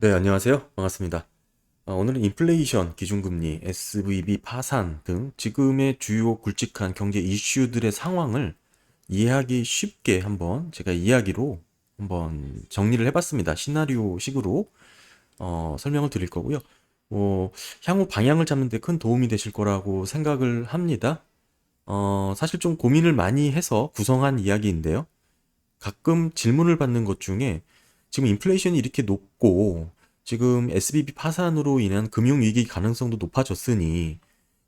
네, 안녕하세요. 반갑습니다. 오늘은 인플레이션, 기준금리, SVB 파산 등 지금의 주요 굵직한 경제 이슈들의 상황을 이해하기 쉽게 한번 제가 이야기로 한번 정리를 해봤습니다. 시나리오 식으로 설명을 드릴 거고요. 향후 방향을 잡는 데 큰 도움이 되실 거라고 생각을 합니다. 사실 좀 고민을 많이 해서 구성한 이야기인데요. 가끔 질문을 받는 것 중에 지금 인플레이션이 이렇게 높고 지금 SBB 파산으로 인한 금융위기 가능성도 높아졌으니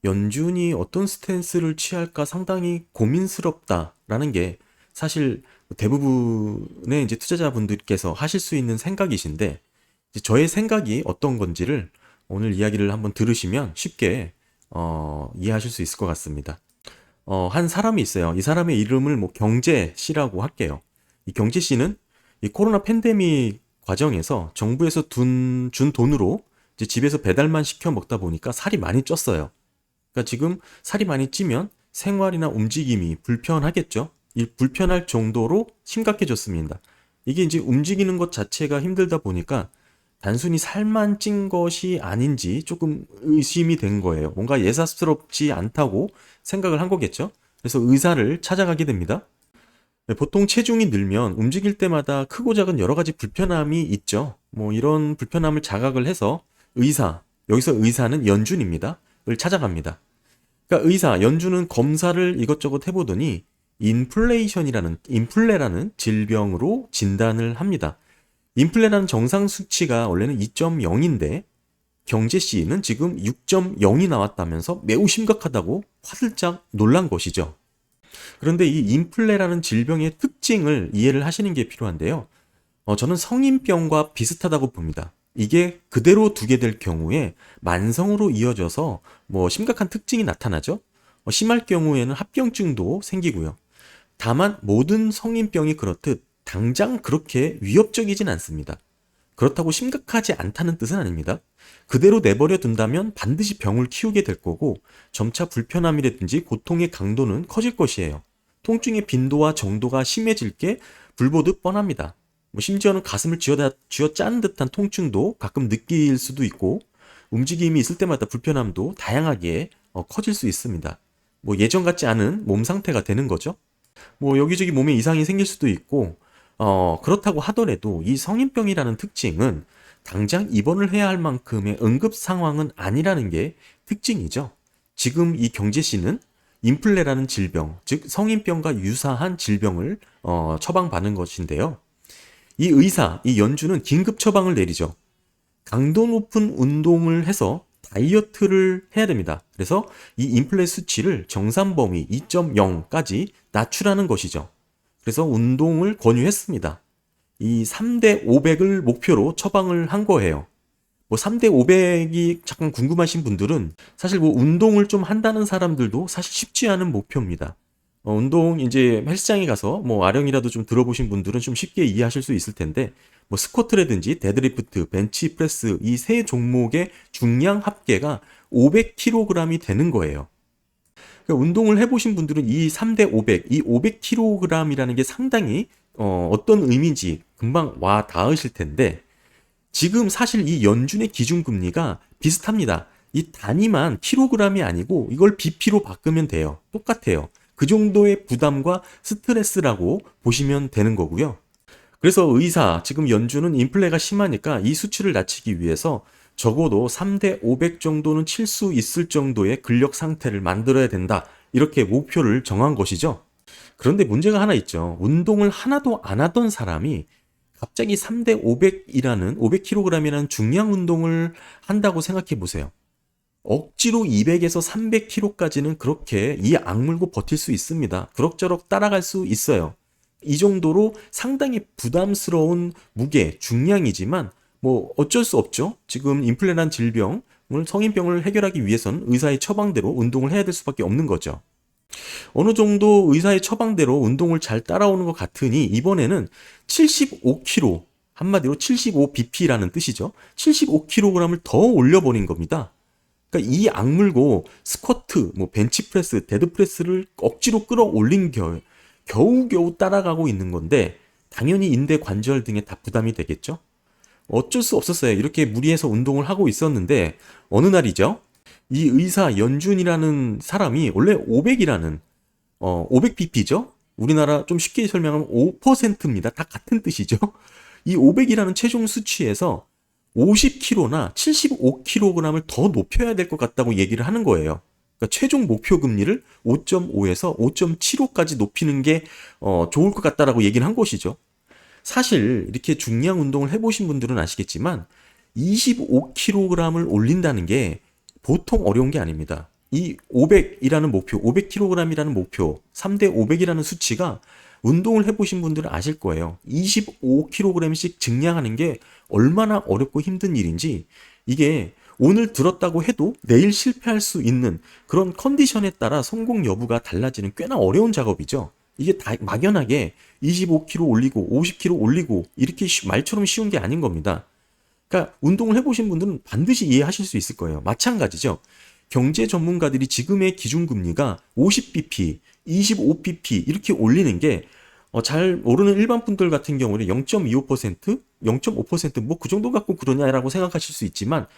연준이 어떤 스탠스를 취할까 상당히 고민스럽다라는 게 사실 대부분의 이제 투자자분들께서 하실 수 있는 생각이신데 이제 저의 생각이 어떤 건지를 오늘 이야기를 한번 들으시면 쉽게 이해하실 수 있을 것 같습니다. 한 사람이 있어요. 이 사람의 이름을 뭐 경제 씨라고 할게요. 이 경제 씨는 이 코로나 팬데믹 과정에서 정부에서 준 돈으로 이제 집에서 배달만 시켜 먹다 보니까 살이 많이 쪘어요. 그러니까 지금 살이 많이 찌면 생활이나 움직임이 불편하겠죠. 이 불편할 정도로 심각해졌습니다. 이게 이제 움직이는 것 자체가 힘들다 보니까 단순히 살만 찐 것이 아닌지 조금 의심이 된 거예요. 뭔가 예사스럽지 않다고 생각을 한 거겠죠. 그래서 의사를 찾아가게 됩니다. 네, 보통 체중이 늘면 움직일 때마다 크고 작은 여러 가지 불편함이 있죠. 뭐 이런 불편함을 자각을 해서 여기서 의사는 연준입니다. 을 찾아갑니다. 그러니까 연준은 검사를 이것저것 해보더니 인플레라는 질병으로 진단을 합니다. 인플레라는 정상 수치가 원래는 2.0인데 경제 C는 지금 6.0이 나왔다면서 매우 심각하다고 화들짝 놀란 것이죠. 그런데 이 인플레라는 질병의 특징을 이해를 하시는 게 필요한데요. 저는 성인병과 비슷하다고 봅니다. 이게 그대로 두게 될 경우에 만성으로 이어져서 뭐 심각한 특징이 나타나죠. 심할 경우에는 합병증도 생기고요. 다만 모든 성인병이 그렇듯 당장 그렇게 위협적이진 않습니다. 그렇다고 심각하지 않다는 뜻은 아닙니다. 그대로 내버려 둔다면 반드시 병을 키우게 될 거고 점차 불편함이라든지 고통의 강도는 커질 것이에요. 통증의 빈도와 정도가 심해질 게 불보듯 뻔합니다. 뭐 심지어는 가슴을 쥐어짜는 듯한 통증도 가끔 느낄 수도 있고 움직임이 있을 때마다 불편함도 다양하게 커질 수 있습니다. 뭐 예전 같지 않은 몸 상태가 되는 거죠. 뭐 여기저기 몸에 이상이 생길 수도 있고 그렇다고 하더라도 이 성인병이라는 특징은 당장 입원을 해야 할 만큼의 응급 상황은 아니라는 게 특징이죠. 지금 이 경제 씨는 인플레라는 질병, 즉 성인병과 유사한 질병을 처방받는 것인데요. 이 연주는 긴급 처방을 내리죠. 강도 높은 운동을 해서 다이어트를 해야 됩니다. 그래서 이 인플레 수치를 정상 범위 2.0까지 낮추라는 것이죠. 그래서 운동을 권유했습니다. 이 3대 500을 목표로 처방을 한 거예요. 뭐 3대 500이 잠깐 궁금하신 분들은 사실 뭐 운동을 좀 한다는 사람들도 사실 쉽지 않은 목표입니다. 운동 이제 헬스장에 가서 뭐 아령이라도 좀 들어보신 분들은 좀 쉽게 이해하실 수 있을 텐데 뭐 스쿼트라든지 데드리프트, 벤치프레스 이 세 종목의 중량 합계가 500kg이 되는 거예요. 그러니까 운동을 해보신 분들은 이 3대 500, 이 500kg이라는 게 상당히 어떤 의미인지 금방 와 닿으실 텐데 지금 사실 이 연준의 기준금리가 비슷합니다. 이 단위만 킬로그램이 아니고 이걸 BP로 바꾸면 돼요. 똑같아요. 그 정도의 부담과 스트레스라고 보시면 되는 거고요. 그래서 지금 연준은 인플레가 심하니까 이 수치를 낮추기 위해서 적어도 3대 500 정도는 칠 수 있을 정도의 근력 상태를 만들어야 된다. 이렇게 목표를 정한 것이죠. 그런데 문제가 하나 있죠. 운동을 하나도 안 하던 사람이 갑자기 3대 500이라는 500kg이라는 중량 운동을 한다고 생각해 보세요. 억지로 200에서 300kg까지는 그렇게 이 악물고 버틸 수 있습니다. 그럭저럭 따라갈 수 있어요. 이 정도로 상당히 부담스러운 무게, 중량이지만 뭐 어쩔 수 없죠. 지금 인플레란 질병을 성인병을 해결하기 위해서는 의사의 처방대로 운동을 해야 될 수밖에 없는 거죠. 어느 정도 의사의 처방대로 운동을 잘 따라오는 것 같으니 이번에는 75kg, 한마디로 75bp라는 뜻이죠. 75kg을 더 올려버린 겁니다. 그러니까 이 악물고 스쿼트, 뭐 벤치프레스, 데드프레스를 억지로 끌어올린 겨우겨우 따라가고 있는 건데 당연히 인대 관절 등에 다 부담이 되겠죠. 어쩔 수 없었어요. 이렇게 무리해서 운동을 하고 있었는데 어느 날이죠. 이 의사 연준이라는 사람이 원래 500이라는 500pp죠. 우리나라 좀 쉽게 설명하면 5%입니다. 다 같은 뜻이죠. 이 500이라는 체중 수치에서 50kg나 75kg을 더 높여야 될 것 같다고 얘기를 하는 거예요. 그러니까 최종 목표 금리를 5.5에서 5.75까지 높이는 게 좋을 것 같다라고 얘기를 한 것이죠. 사실 이렇게 중량 운동을 해보신 분들은 아시겠지만 25kg을 올린다는 게 보통 어려운 게 아닙니다. 이 500이라는 목표, 500kg이라는 목표, 3대 500이라는 수치가 운동을 해보신 분들은 아실 거예요. 25kg씩 증량하는 게 얼마나 어렵고 힘든 일인지, 이게 오늘 들었다고 해도 내일 실패할 수 있는 그런 컨디션에 따라 성공 여부가 달라지는 꽤나 어려운 작업이죠. 이게 다 막연하게 25kg 올리고 50kg 올리고 이렇게 말처럼 쉬운 게 아닌 겁니다. 그러니까 운동을 해보신 분들은 반드시 이해하실 수 있을 거예요. 마찬가지죠. 경제 전문가들이 지금의 기준금리가 50bp, 25bp 이렇게 올리는 게 잘 모르는 일반 분들 같은 경우는 0.25%, 0.5% 그 정도 갖고 그러냐라고 생각하실 수 있지만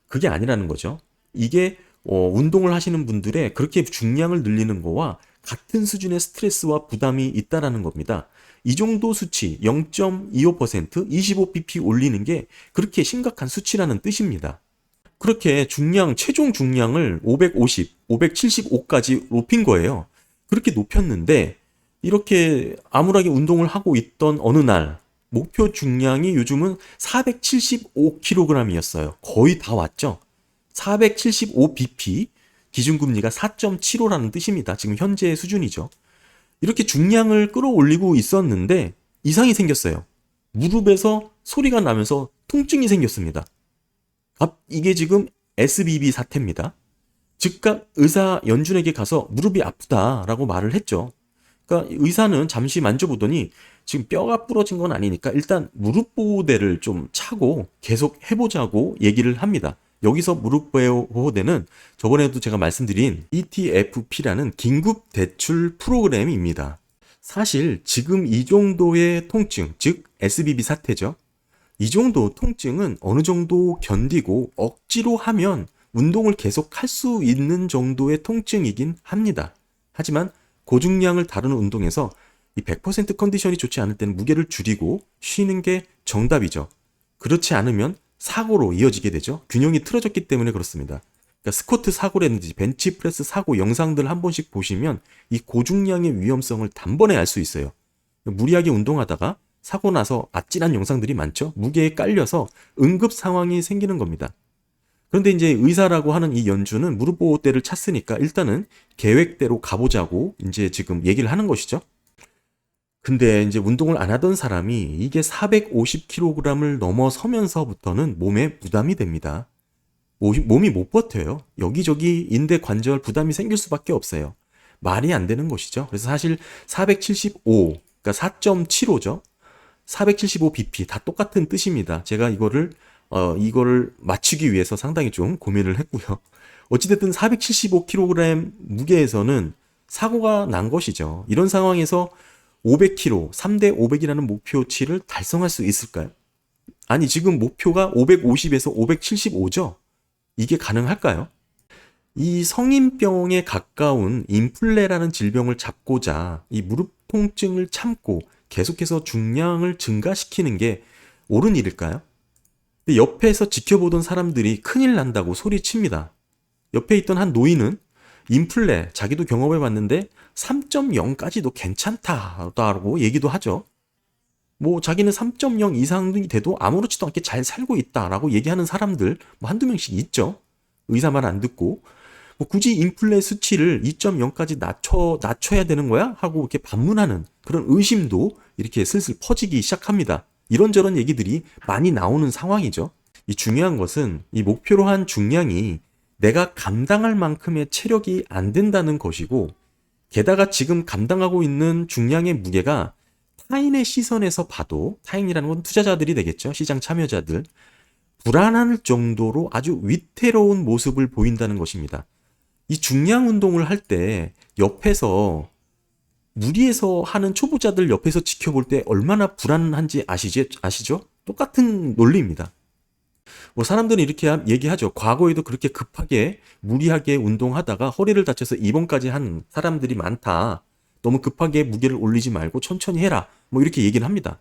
그게 아니라는 거죠. 이게 운동을 하시는 분들의 그렇게 중량을 늘리는 거와 같은 수준의 스트레스와 부담이 있다라는 겁니다. 이 정도 수치 0.25%, 25bp 올리는 게 그렇게 심각한 수치라는 뜻입니다. 그렇게 최종 중량을 550, 575까지 높인 거예요. 그렇게 높였는데 이렇게 암울하게 운동을 하고 있던 어느 날 목표 중량이 요즘은 475kg이었어요. 거의 다 왔죠. 475bp, 기준금리가 4.75라는 뜻입니다. 지금 현재의 수준이죠. 이렇게 중량을 끌어올리고 있었는데 이상이 생겼어요. 무릎에서 소리가 나면서 통증이 생겼습니다. 이게 지금 SBB 사태입니다. 즉각 의사 연준에게 가서 무릎이 아프다라고 말을 했죠. 그러니까 의사는 잠시 만져보더니 지금 뼈가 부러진 건 아니니까 일단 무릎 보호대를 좀 차고 계속 해보자고 얘기를 합니다. 여기서 무릎 보호대는 저번에도 제가 말씀드린 ETFP라는 긴급 대출 프로그램입니다. 사실 지금 이 정도의 통증, 즉 SBB 사태죠. 이 정도 통증은 어느 정도 견디고 억지로 하면 운동을 계속 할 수 있는 정도의 통증이긴 합니다. 하지만 고중량을 다루는 운동에서 이 100% 컨디션이 좋지 않을 때는 무게를 줄이고 쉬는 게 정답이죠. 그렇지 않으면 사고로 이어지게 되죠. 균형이 틀어졌기 때문에 그렇습니다. 그러니까 스쿼트 사고라든지 벤치프레스 사고 영상들 한 번씩 보시면 이 고중량의 위험성을 단번에 알 수 있어요. 무리하게 운동하다가 사고 나서 아찔한 영상들이 많죠. 무게에 깔려서 응급 상황이 생기는 겁니다. 그런데 이제 의사라고 하는 이 연주는 무릎 보호대를 찼으니까 일단은 계획대로 가보자고 이제 지금 얘기를 하는 것이죠. 근데 이제 운동을 안 하던 사람이 이게 450kg을 넘어서면서부터는 몸에 부담이 됩니다. 몸이 못 버텨요. 여기저기 인대 관절 부담이 생길 수밖에 없어요. 말이 안 되는 것이죠. 그래서 사실 475, 그러니까 4.75죠. 475bp 다 똑같은 뜻입니다. 제가 이거를 맞추기 위해서 상당히 좀 고민을 했고요. 어찌됐든 475kg 무게에서는 사고가 난 것이죠. 이런 상황에서 500kg, 3대 500이라는 목표치를 달성할 수 있을까요? 아니, 지금 목표가 550에서 575죠? 이게 가능할까요? 이 성인병에 가까운 인플레라는 질병을 잡고자 이 무릎 통증을 참고 계속해서 중량을 증가시키는 게 옳은 일일까요? 근데 옆에서 지켜보던 사람들이 큰일 난다고 소리칩니다. 옆에 있던 한 노인은 인플레 자기도 경험해봤는데 3.0까지도 괜찮다라고 얘기도 하죠. 뭐 자기는 3.0 이상이 돼도 아무렇지도 않게 잘 살고 있다라고 얘기하는 사람들 한두 명씩 있죠. 의사 말 안 듣고 뭐 굳이 인플레 수치를 2.0까지 낮춰야 되는 거야? 하고 이렇게 반문하는 그런 의심도 이렇게 슬슬 퍼지기 시작합니다. 이런저런 얘기들이 많이 나오는 상황이죠. 이 중요한 것은 이 목표로 한 중량이 내가 감당할 만큼의 체력이 안 된다는 것이고, 게다가 지금 감당하고 있는 중량의 무게가 타인의 시선에서 봐도, 타인이라는 건 투자자들이 되겠죠. 시장 참여자들. 불안할 정도로 아주 위태로운 모습을 보인다는 것입니다. 이 중량 운동을 할 때 옆에서 무리해서 하는 초보자들 옆에서 지켜볼 때 얼마나 불안한지 아시죠? 똑같은 논리입니다. 뭐 사람들은 이렇게 얘기하죠. 과거에도 그렇게 급하게 무리하게 운동하다가 허리를 다쳐서 입원까지 한 사람들이 많다. 너무 급하게 무게를 올리지 말고 천천히 해라. 뭐 이렇게 얘기를 합니다.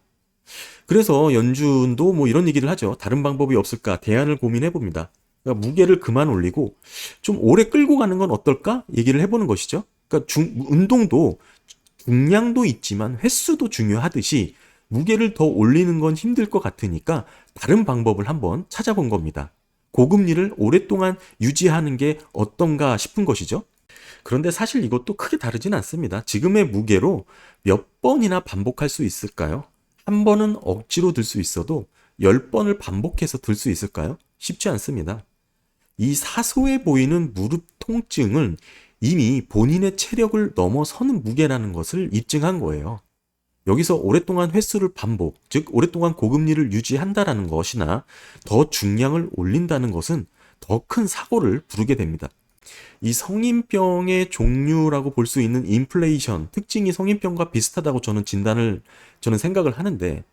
그래서 연준도 뭐 이런 얘기를 하죠. 다른 방법이 없을까? 대안을 고민해 봅니다. 그러니까 무게를 그만 올리고 좀 오래 끌고 가는 건 어떨까? 얘기를 해보는 것이죠. 그러니까 운동도 중량도 있지만 횟수도 중요하듯이 무게를 더 올리는 건 힘들 것 같으니까 다른 방법을 한번 찾아본 겁니다. 고금리를 오랫동안 유지하는 게 어떤가 싶은 것이죠. 그런데 사실 이것도 크게 다르진 않습니다. 지금의 무게로 몇 번이나 반복할 수 있을까요? 한 번은 억지로 들 수 있어도 10번을 반복해서 들 수 있을까요? 쉽지 않습니다. 이 사소해 보이는 무릎 통증은 이미 본인의 체력을 넘어서는 무게라는 것을 입증한 거예요. 여기서 오랫동안 횟수를 반복, 즉 오랫동안 고금리를 유지한다라는 것이나 더 중량을 올린다는 것은 더 큰 사고를 부르게 됩니다. 이 성인병의 종류라고 볼 수 있는 인플레이션, 특징이 성인병과 비슷하다고 저는 생각을 하는데,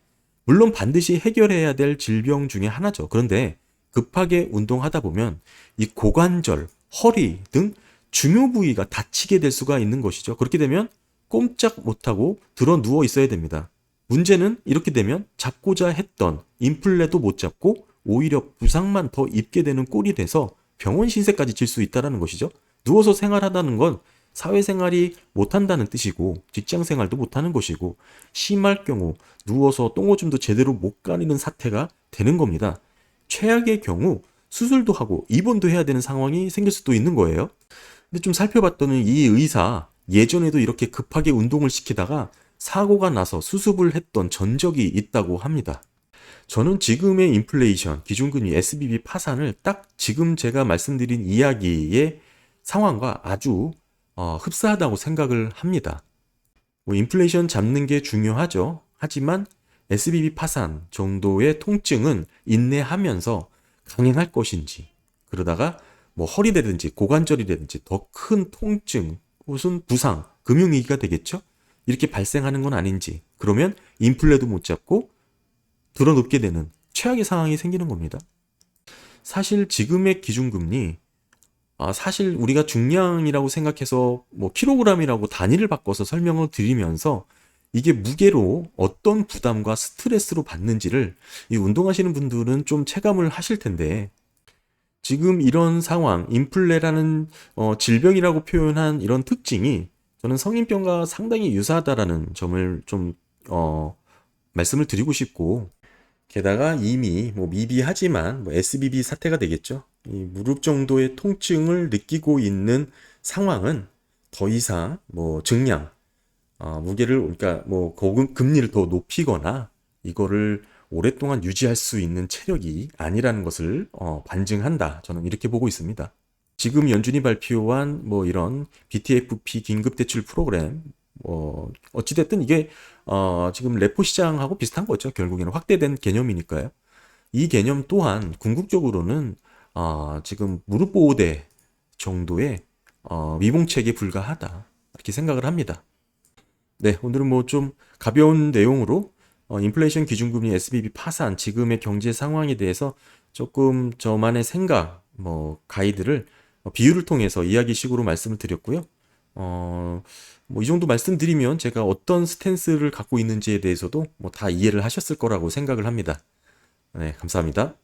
물론 반드시 해결해야 될 질병 중에 하나죠. 그런데 급하게 운동하다 보면 이 고관절, 허리 등 중요 부위가 다치게 될 수가 있는 것이죠. 그렇게 되면 꼼짝 못하고 들어 누워 있어야 됩니다. 문제는 이렇게 되면 잡고자 했던 인플레도 못 잡고 오히려 부상만 더 입게 되는 꼴이 돼서 병원 신세까지 질 수 있다는 것이죠. 누워서 생활하다는 건 사회생활이 못한다는 뜻이고 직장생활도 못하는 것이고 심할 경우 누워서 똥오줌도 제대로 못 가리는 사태가 되는 겁니다. 최악의 경우 수술도 하고 입원도 해야 되는 상황이 생길 수도 있는 거예요. 근데 좀 살펴봤더니 이 의사 예전에도 이렇게 급하게 운동을 시키다가 사고가 나서 수습을 했던 전적이 있다고 합니다. 저는 지금의 인플레이션, 기준금리 SBB 파산을 딱 지금 제가 말씀드린 이야기의 상황과 아주 흡사하다고 생각을 합니다. 뭐 인플레이션 잡는 게 중요하죠. 하지만 SBB 파산 정도의 통증은 인내하면서 강행할 것인지, 그러다가 뭐 허리라든지 고관절이라든지 더 큰 통증, 무슨 부상, 금융위기가 되겠죠? 이렇게 발생하는 건 아닌지, 그러면 인플레도 못 잡고 들어눕게 되는 최악의 상황이 생기는 겁니다. 사실 지금의 기준금리, 사실 우리가 중량이라고 생각해서 뭐 킬로그램이라고 단위를 바꿔서 설명을 드리면서 이게 무게로 어떤 부담과 스트레스로 받는지를 이 운동하시는 분들은 좀 체감을 하실 텐데, 지금 이런 상황, 인플레라는 질병이라고 표현한 이런 특징이 저는 성인병과 상당히 유사하다라는 점을 좀 말씀을 드리고 싶고, 게다가 이미 뭐 미비하지만 뭐 SBB 사태가 되겠죠. 이 무릎 정도의 통증을 느끼고 있는 상황은 더 이상 뭐 증량, 무게를 그러니까 뭐 금리를 더 높이거나 이거를 오랫동안 유지할 수 있는 체력이 아니라는 것을 반증한다. 저는 이렇게 보고 있습니다. 지금 연준이 발표한 뭐 이런 BTFP 긴급대출 프로그램, 어찌됐든 이게 지금 레포 시장하고 비슷한 거죠. 결국에는 확대된 개념이니까요. 이 개념 또한 궁극적으로는 지금 무릎 보호대 정도의 미봉책에 불과하다. 이렇게 생각을 합니다. 네, 오늘은 뭐 좀 가벼운 내용으로 인플레이션 기준금리 SBB 파산, 지금의 경제 상황에 대해서 조금 저만의 생각, 뭐 가이드를 비유를 통해서 이야기식으로 말씀을 드렸고요. 뭐 이 정도 말씀드리면 제가 어떤 스탠스를 갖고 있는지에 대해서도 뭐 다 이해를 하셨을 거라고 생각을 합니다. 네, 감사합니다.